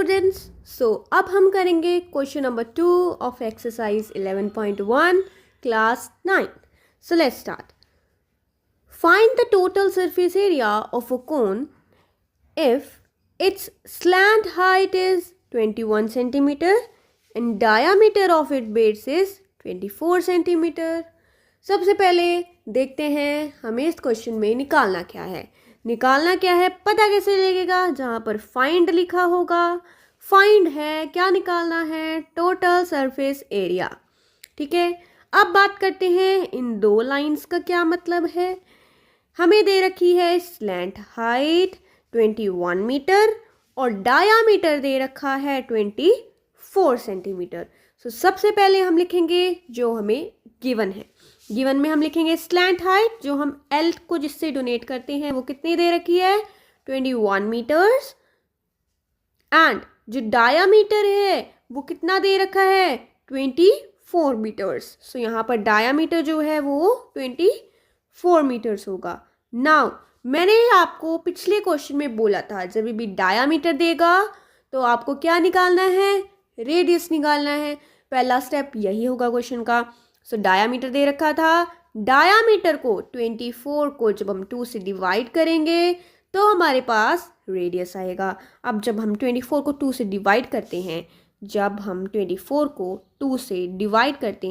Students, सो अब हम करेंगे question number 2 of exercise 11.1 class 9. So let's start. Find the total surface area of a cone if its slant height is 21 centimeter and diameter of its base is 24 centimeter. सबसे पहले देखते हैं हमें इस question में निकालना क्या है. पता कैसे लगेगा? जहाँ पर फाइंड लिखा होगा. फाइंड है, क्या निकालना है? Total surface area. ठीक है, अब बात करते हैं इन दो लाइंस का क्या मतलब है. हमें दे रखी है स्लैंट हाइट 21 मीटर और डायामीटर दे रखा है 24 सेंटीमीटर. सो सबसे पहले हम लिखेंगे जो हमें गिवन है. गिवन में हम लिखेंगे स्लैंट हाइट, जो हम एल को जिससे डोनेट करते हैं वो कितनी दे रखी है? 21 मीटर्स. एंड जो डायामीटर है वो कितना दे रखा है? 24 मीटर्स. सो यहाँ पर डायामीटर जो है वो 24 मीटर्स होगा. नाउ मैंने आपको पिछले क्वेश्चन में बोला था जब भी डायामीटर देगा तो आपको क्या निकालना है? रेडियस निकालना है. पहला स्टेप यही होगा क्वेश्चन का. सो डायामीटर दे रखा था. डायामीटर को 24 को जब हम 2 से डिवाइड करेंगे तो हमारे पास रेडियस आएगा. अब जब हम 24 को 2 से डिवाइड करते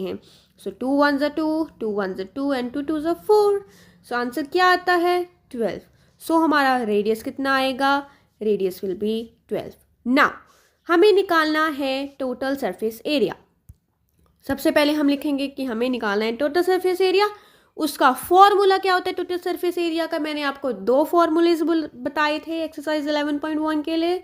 हैं, सो 2 1 ज़ा 2, 2 1 ज़ा 2 एंड 2 2 ज़ा 4. सो आंसर क्या आता है? 12. सो हमारा रेडियस कितना आएगा? Radius will be 12. नाउ हमें निकालना है टोटल सरफेस एरिया. सबसे पहले हम लिखेंगे कि हमें निकालना है टोटल सरफेस एरिया. उसका फॉर्मूला क्या होता है टोटल सरफेस एरिया का? मैंने आपको दो फॉर्मूलेज बताए थे एक्सरसाइज 11.1 के लिए.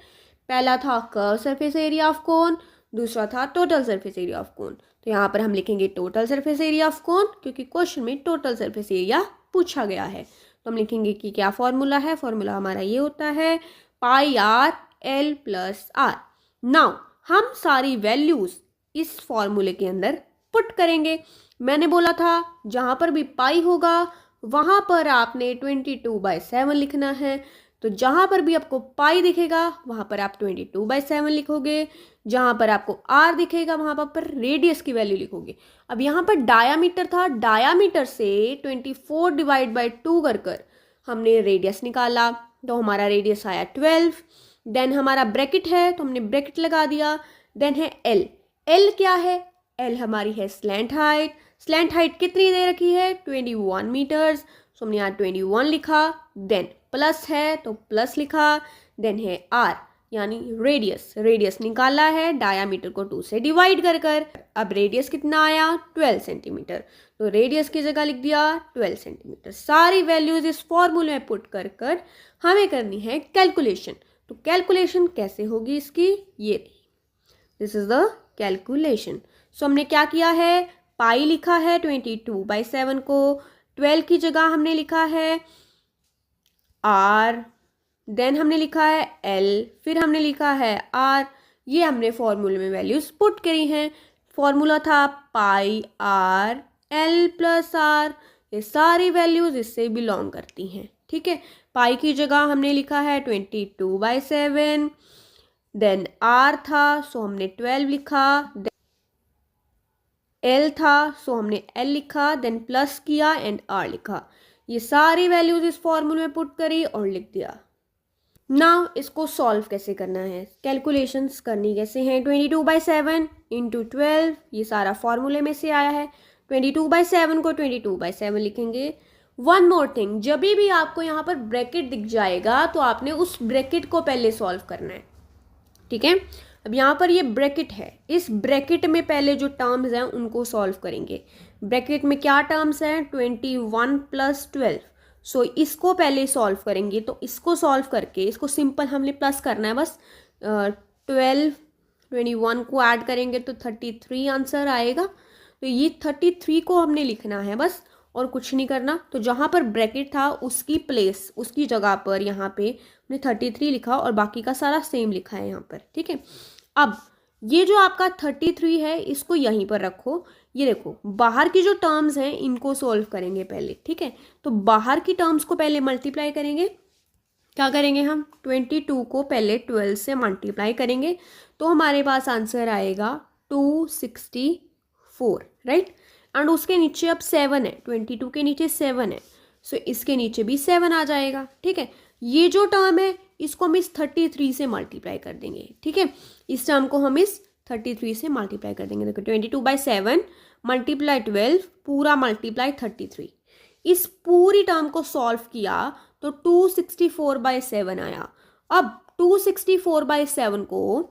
पहला था curve surface area of cone, दूसरा था total surface area of cone. तो यहाँ पर हम लिखेंगे total surface area of cone क्योंकि क्वेश्चन में टोटल सरफेस एरिया पूछा गया है. तो हम लिखेंगे कि क्या फॉर्मूला है. फॉर्मूला हमारा ये होता है pi r l plus r. Now हम सारी वैल्यूज इस फॉर्मूले के अंदर पुट करेंगे. मैंने बोला था जहाँ पर भी पाई होगा वहाँ पर आपने 22/7 लिखना है. तो जहाँ पर भी आपको पाई दिखेगा वहाँ पर आप 22/7 लिखोगे. जहाँ पर आपको आर दिखेगा वहाँ पर रेडियस की वैल्यू लिखोगे. अब यहाँ पर डायामीटर था, डायामीटर से 24 डिवाइड बाई 2 कर हमने रेडियस निकाला. तो हमारा रेडियस आया 12. देन हमारा ब्रैकेट है तो हमने ब्रैकेट लगा दिया. देन है एल. एल क्या है? एल हमारी है स्लैंट हाइट. स्लैंट हाइट कितनी दे रखी है? 21 मीटर्स. सो हमने यहाँ 21 लिखा. देन प्लस है तो प्लस लिखा. देन है आर यानी रेडियस. रेडियस निकाला है डायामीटर को 2 से डिवाइड कर. अब रेडियस कितना आया? 12 सेंटीमीटर. तो रेडियस की जगह लिख दिया 12 सेंटीमीटर. सारी वैल्यूज इस फॉर्मूले में पुट कर हमें करनी है कैलकुलेशन. तो कैलकुलेशन कैसे होगी इसकी? ये दिस इज द कैलकुलेशन. सो हमने क्या किया है? पाई लिखा है 22/7 को. 12 की जगह हमने लिखा है आर. देन हमने लिखा है एल. फिर हमने लिखा है आर. ये हमने फॉर्मूले में वैल्यूज पुट करी हैं. फॉर्मूला था पाई आर एल प्लस आर. ये सारी वैल्यूज इससे बिलोंग करती हैं. ठीक है, पाई की जगह हमने लिखा है 22/7. देन आर था सो हमने 12 लिखा. एल था सो हमने एल लिखा. देन प्लस किया एंड आर लिखा. ये सारी वैल्यूज इस फॉर्मूले में पुट करी और लिख दिया. नाउ इसको सॉल्व कैसे करना है, कैलकुलेशंस करनी कैसे हैं? 22/7 इंटू 12, ये सारा फॉर्मूले में से आया है. 22/7 को 22/7 लिखेंगे. वन मोर थिंग, जब भी आपको यहाँ पर ब्रैकेट दिख जाएगा तो आपने उस ब्रैकेट को पहले सॉल्व करना है. ठीक है, अब यहाँ पर ये ब्रैकेट है. इस ब्रैकेट में पहले जो टर्म्स हैं उनको सॉल्व करेंगे. ब्रैकेट में क्या टर्म्स हैं? 21 + 12. सो इसको पहले सॉल्व करेंगे. तो इसको सॉल्व करके इसको सिंपल हमने प्लस करना है बस. 12 21 को ऐड करेंगे तो 33 आंसर आएगा. तो ये 33 को हमने लिखना है बस और कुछ नहीं करना. तो जहाँ पर ब्रैकेट था उसकी जगह पर यहाँ पे हमने 33 लिखा और बाकी का सारा सेम लिखा है यहाँ पर. ठीक है, अब ये जो आपका 33 है इसको यहीं पर रखो. ये देखो बाहर की जो टर्म्स हैं इनको सॉल्व करेंगे पहले. ठीक है, तो बाहर की टर्म्स को पहले मल्टीप्लाई करेंगे. क्या करेंगे हम 22 को पहले 12 से मल्टीप्लाई करेंगे तो हमारे पास आंसर आएगा 264, राइट। एंड उसके नीचे अब 7 है, 22 के नीचे 7 है, सो इसके नीचे भी 7 आ जाएगा, ठीक है। ये जो टर्म है इसको हम इस 33 से मल्टीप्लाई कर देंगे, ठीक है। इस टर्म को हम इस 33 से मल्टीप्लाई कर देंगे। देखो 22/7 मल्टीप्लाई 12 पूरा मल्टीप्लाई 33। इस पूरी टर्म को सॉल्व किया तो 264/7 आया। अब 264/7 को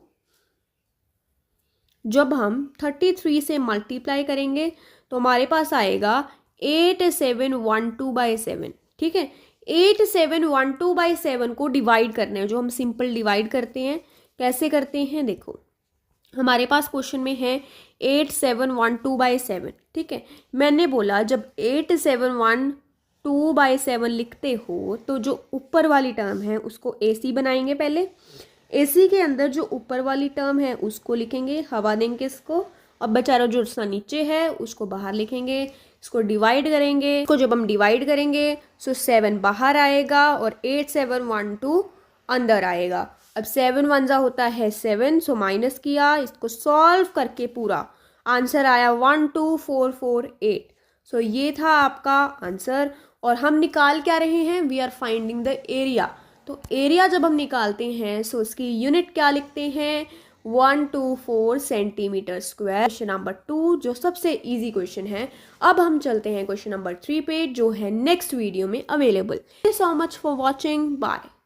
जब हम 33 से मल्टीप्लाई करेंगे तो हमारे पास आएगा 8712/7, ठीक है। 8712/7 को डिवाइड करना है, जो हम सिंपल डिवाइड करते हैं। कैसे करते हैं देखो, हमारे पास क्वेश्चन में है 8712/7, ठीक है। मैंने बोला जब 8712/7 लिखते हो तो जो ऊपर वाली टर्म है उसको AC बनाएंगे पहले। AC के अंदर जो ऊपर वाली टर्म है उसको लिखेंगे, हवा देंगे इसको, और बेचारा जो उसका नीचे है उसको बाहर लिखेंगे। इसको डिवाइड करेंगे, इसको जब हम डिवाइड करेंगे सो 7 बाहर आएगा और 8712 अंदर आएगा। अब 7 1 जा होता है 7, सो माइनस किया, इसको सॉल्व करके पूरा आंसर आया 12448। सो ये था आपका आंसर। और हम निकाल क्या रहे हैं, we are finding the area. तो एरिया जब हम निकालते हैं सो इसकी यूनिट क्या लिखते हैं, 124 सेंटीमीटर स्क्वायर। क्वेश्चन नंबर 2 जो सबसे इजी क्वेश्चन है। अब हम चलते हैं क्वेश्चन नंबर 3 पे जो है नेक्स्ट वीडियो में available. Thank you so much for watching, bye.